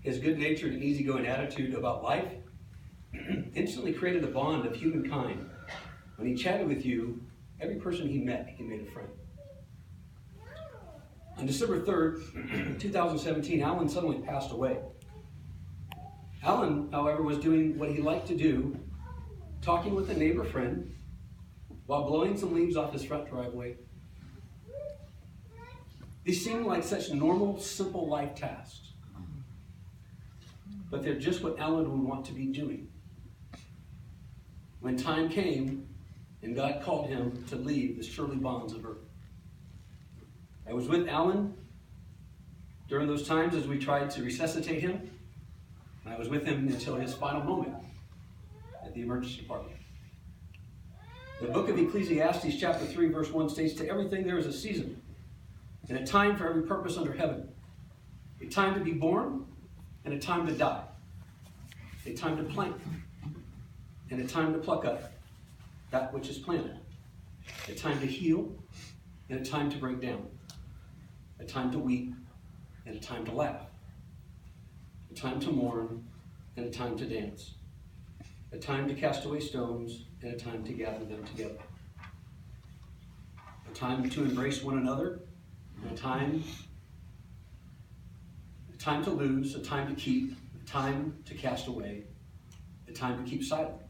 his good-natured and easygoing attitude about life instantly created a bond of humankind. When he chatted with you, every person he met, he made a friend. On December 3rd, 2017, Alan suddenly passed away. Alan, however, was doing what he liked to do, talking with a neighbor friend while blowing some leaves off his front driveway. These seem like such normal, simple life tasks. But they're just what Alan would want to be doing. When time came and God called him to leave the surely bonds of earth. I was with Alan during those times as we tried to resuscitate him. And I was with him until his final moment at the emergency department. The book of Ecclesiastes chapter 3 verse 1 states, "To everything there is a season, and a time for every purpose under heaven. A time to be born, and a time to die. A time to plant, and a time to pluck up that which is planted. A time to heal, and a time to break down. A time to weep, and a time to laugh. A time to mourn, and a time to dance. A time to cast away stones, and a time to gather them together. A time to embrace one another, and a time to lose, a time to keep, a time to cast away, a time to keep silent,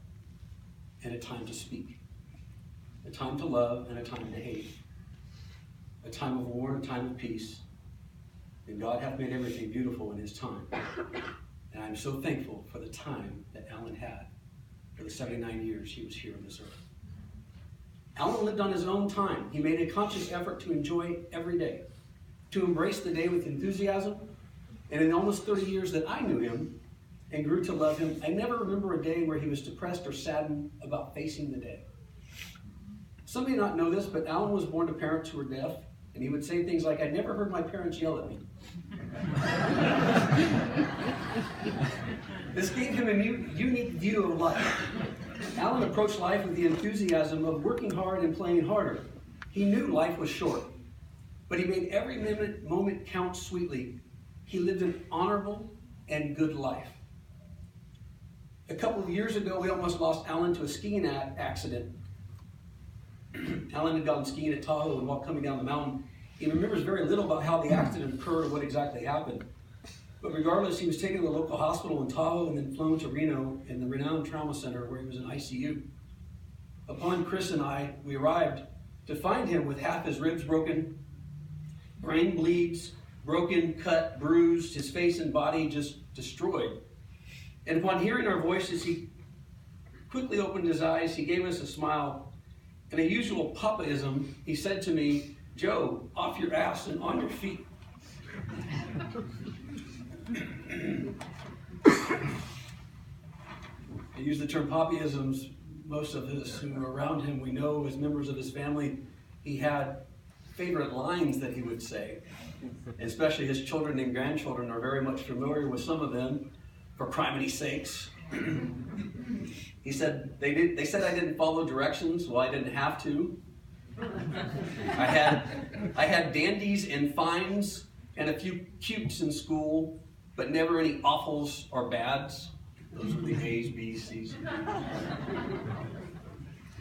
and a time to speak. A time to love, and a time to hate. A time of war, and a time of peace. And God hath made everything beautiful in his time. And I'm so thankful for the time that Alan had for the 79 years he was here on this earth. Alan lived on his own time. He made a conscious effort to enjoy every day, to embrace the day with enthusiasm. And in almost 30 years that I knew him and grew to love him, I never remember a day where he was depressed or saddened about facing the day. Some may not know this, but Alan was born to parents who were deaf, and he would say things like, "I never heard my parents yell at me." This gave him a unique view of life. Alan approached life with the enthusiasm of working hard and playing harder. He knew life was short, but he made every moment count sweetly. He lived an honorable and good life. A couple of years ago, we almost lost Alan to a skiing accident. Alan had gone skiing at Tahoe, and while coming down the mountain, he remembers very little about how the accident occurred or what exactly happened. But regardless, he was taken to the local hospital in Tahoe and then flown to Reno in the renowned trauma center where he was in ICU. Upon Chris and I, we arrived to find him with half his ribs broken, brain bleeds, broken, cut, bruised, his face and body just destroyed. And upon hearing our voices, he quickly opened his eyes, he gave us a smile. In a usual papaism, he said to me, "Joe, off your ass and on your feet." I use the term papaisms. Most of us who are around him, we know as members of his family, he had favorite lines that he would say. Especially his children and grandchildren are very much familiar with some of them, for criminy sakes. He said, they said I didn't follow directions. Well, I didn't have to. I had dandies and fines and a few cutes in school, but never any awfuls or bads. Those were the A's, B's, C's.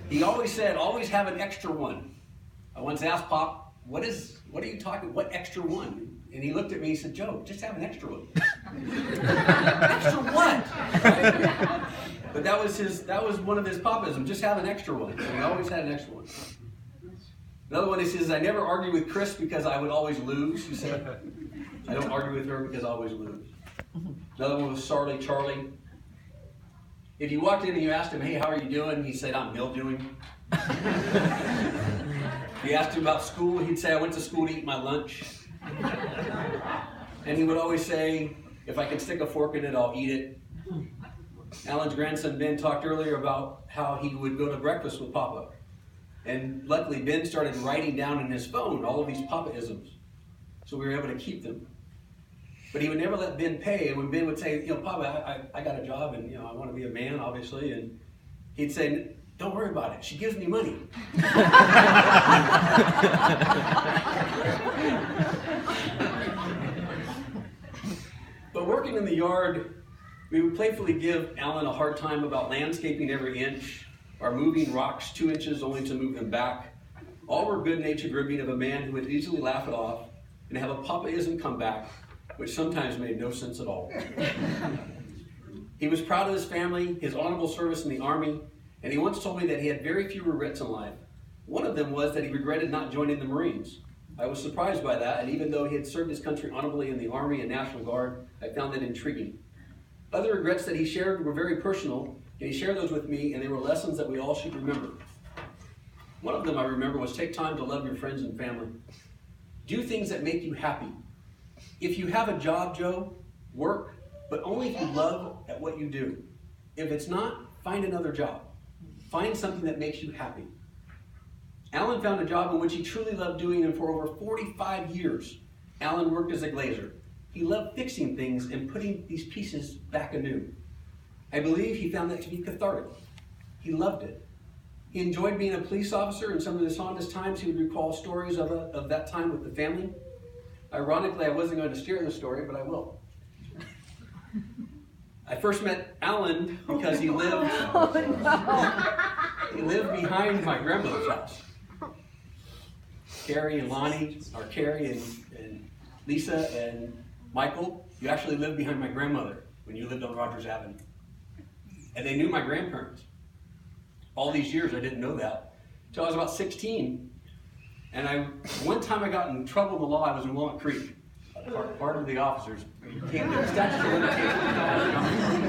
He always said, "Always have an extra one." I once asked Pop, what are you talking, what extra one? And he looked at me and said, "Joe, just have an extra one." Extra what? Right? But that was one of his papisms, just have an extra one. So he always had an extra one. Another one, he says, "I never argue with Chris because I would always lose." He said, "I don't argue with her because I always lose." Another one was Sarly Charlie. If you walked in and you asked him, "Hey, how are you doing?" He said, "I'm mildewing." If you asked him about school, he'd say, "I went to school to eat my lunch." And he would always say, "If I can stick a fork in it, I'll eat it." Alan's grandson Ben talked earlier about how he would go to breakfast with Papa. And luckily, Ben started writing down in his phone all of these Papa-isms. So we were able to keep them. But he would never let Ben pay. And when Ben would say, "Papa, I got a job and, I want to be a man, obviously." And he'd say, "Don't worry about it. She gives me money." But working in the yard, we would playfully give Alan a hard time about landscaping every inch, or moving rocks 2 inches only to move them back. All were good-natured ribbing of a man who would easily laugh it off and have a Papaism come back, which sometimes made no sense at all. He was proud of his family, his honorable service in the Army, and he once told me that he had very few regrets in life. One of them was that he regretted not joining the Marines. I was surprised by that, and even though he had served his country honorably in the Army and National Guard, I found that intriguing. Other regrets that he shared were very personal, and he shared those with me, and they were lessons that we all should remember. One of them I remember was take time to love your friends and family. Do things that make you happy. If you have a job, Joe, work, but only if you love at what you do. If it's not, find another job. Find something that makes you happy. Alan found a job in which he truly loved doing, and for over 45 years, Alan worked as a glazer. He loved fixing things and putting these pieces back anew. I believe he found that to be cathartic. He loved it. He enjoyed being a police officer, and some of his fondest times he would recall stories of that time with the family. Ironically, I wasn't going to steer the story, but I will. I first met Alan because he lived behind my grandmother's house. Carrie and Lonnie, or Carrie and Lisa and Michael, you actually lived behind my grandmother when you lived on Rogers Avenue. And they knew my grandparents. All these years I didn't know that. Until I was about 16. And one time I got in trouble in the law. I was in Walnut Creek. Part of the officers, you can't get statutory limitations.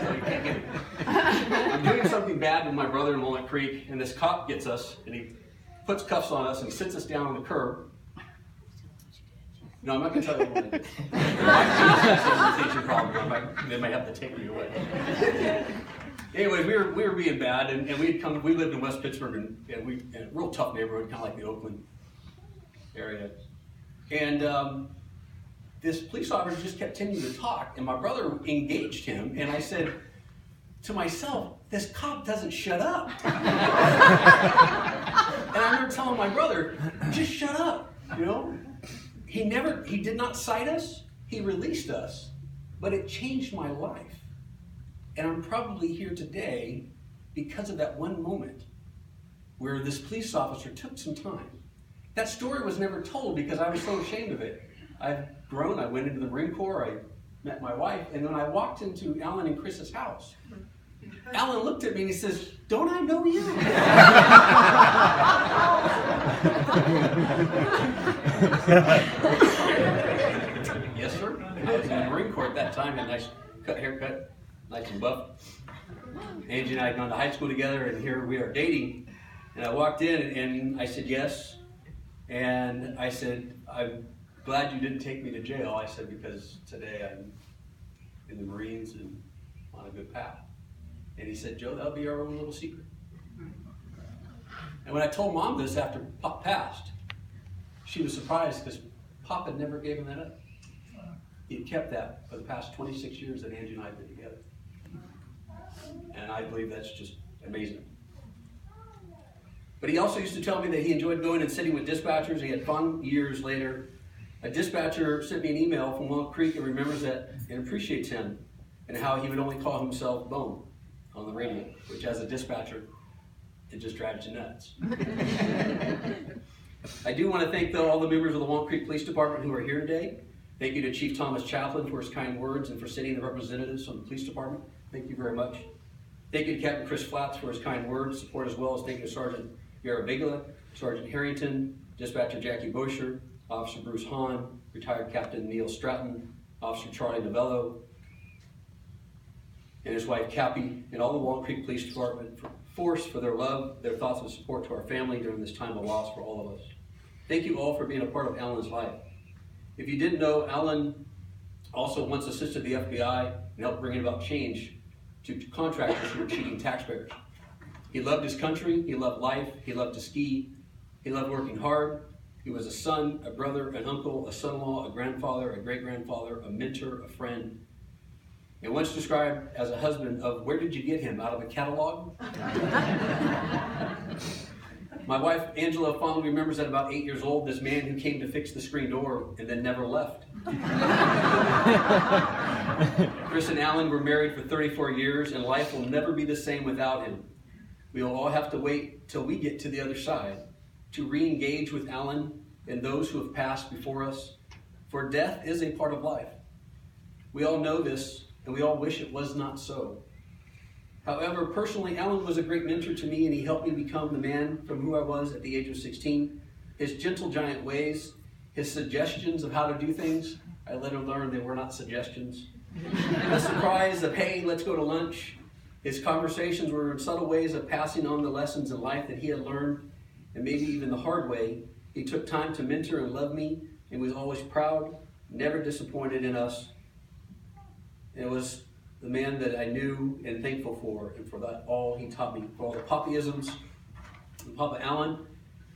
So you can't get it. I'm doing something bad with my brother in Walnut Creek, and this cop gets us, and he puts cuffs on us, and he sits us down on the curb. No, I'm not going to tell you what I did. There might be a limitation problem. They might have to take me away. Anyways, we were being bad, and we lived in West Pittsburgh, and in a real tough neighborhood, kind of like the Oakland area. And this police officer just kept continuing to talk, and my brother engaged him, and I said to myself, this cop doesn't shut up. And I remember telling my brother, just shut up, you know? He did not cite us, he released us, but it changed my life. And I'm probably here today because of that one moment where this police officer took some time. That story was never told because I was so ashamed of it. I've grown, I went into the Marine Corps, I met my wife, and when I walked into Alan and Chris's house, Alan looked at me and he says, don't I know you? Yes, sir. I was in the Marine Corps at that time, had a nice haircut, nice and buff. Angie and I had gone to high school together, and here we are dating. And I walked in and I said yes. And I said, I'm glad you didn't take me to jail. I said, because today I'm in the Marines and on a good path. And he said, Joe, that'll be our own little secret. And when I told Mom this after Pop passed, she was surprised because Pop had never given that up. He had kept that for the past 26 years that Angie and I have been together. And I believe that's just amazing. But he also used to tell me that he enjoyed going and sitting with dispatchers. He had fun years later. A dispatcher sent me an email from Walnut Creek and remembers that and appreciates him and how he would only call himself Boam on the radio, which as a dispatcher, it just drives you nuts. I do want to thank, though, all the members of the Walnut Creek Police Department who are here today. Thank you to Chief Thomas Chaplin for his kind words and for sitting the representatives from the police department. Thank you very much. Thank you to Captain Chris Flatts for his kind words, support, as well as thank you to Sergeant Yara Bigla, Sergeant Harrington, Dispatcher Jackie Bosher, Officer Bruce Hahn, retired Captain Neil Stratton, Officer Charlie Novello, and his wife Cappy, and all the Walnut Creek Police Department force for their love, their thoughts of support to our family during this time of loss for all of us. Thank you all for being a part of Alan's life. If you didn't know, Alan also once assisted the FBI and helped bring about change to contractors who were cheating taxpayers. He loved his country, he loved life, he loved to ski, he loved working hard. He was a son, a brother, an uncle, a son-in-law, a grandfather, a great-grandfather, a mentor, a friend, and once described as a husband of where did you get him, out of a catalog? My wife, Angela, fondly remembers at about 8 years old, this man who came to fix the screen door and then never left. Chris and Alan were married for 34 years, and life will never be the same without him. We will all have to wait till we get to the other side to re-engage with Alan and those who have passed before us, for death is a part of life. We all know this, and we all wish it was not so. However, personally, Alan was a great mentor to me, and he helped me become the man from who I was at the age of 16. His gentle giant ways, his suggestions of how to do things, I later learned they were not suggestions. The surprise of, hey, let's go to lunch. His conversations were in subtle ways of passing on the lessons in life that he had learned, and maybe even the hard way. He took time to mentor and love me, and was always proud, never disappointed in us. And it was the man that I knew and thankful for, and for that all he taught me. For all the Papaisms, and Papa Alan,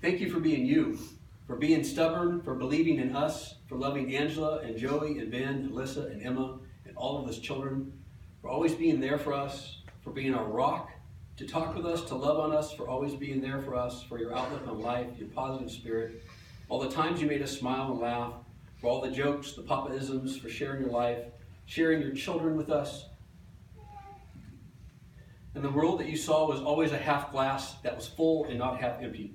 thank you for being you, for being stubborn, for believing in us, for loving Angela and Joey and Ben and Alyssa and Emma and all of us children, for always being there for us, for being our rock, to talk with us, to love on us, for always being there for us, for your outlook on life, your positive spirit, all the times you made us smile and laugh, for all the jokes, the Papaisms, for sharing your life, sharing your children with us. And the world that you saw was always a half glass that was full and not half empty.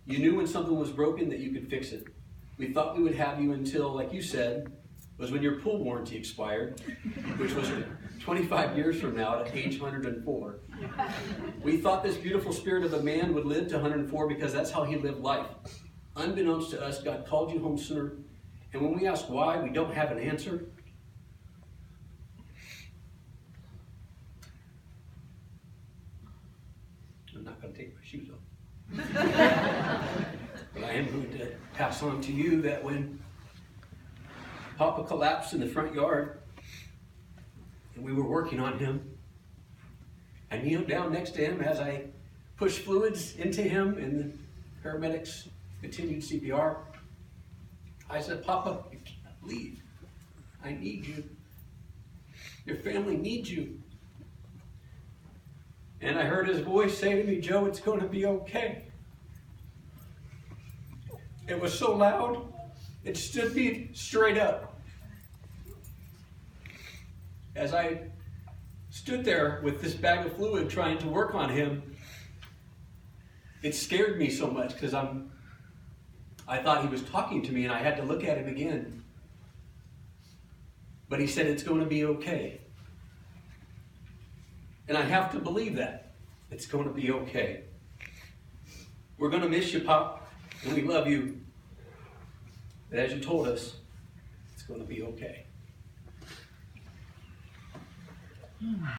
You knew when something was broken that you could fix it. We thought we would have you until, like you said, was when your pool warranty expired, which was 25 years from now at age 104. We thought this beautiful spirit of a man would live to 104 because that's how he lived life. Unbeknownst to us, God called you home sooner, and when we ask why, we don't have an answer. I'm not going to take my shoes off. But I am going to pass on to you that when Papa collapsed in the front yard and we were working on him, I kneeled down next to him as I pushed fluids into him and the paramedics continued CPR. I said, Papa, you can't leave. I need you. Your family needs you. And I heard his voice say to me, Joe, it's going to be okay. It was so loud, it stood me straight up. As I stood there with this bag of fluid trying to work on him, it scared me so much because I thought he was talking to me and I had to look at him again. But he said, it's going to be okay. And I have to believe that. It's going to be okay. We're going to miss you, Pop, and we love you. But as you told us, it's going to be okay.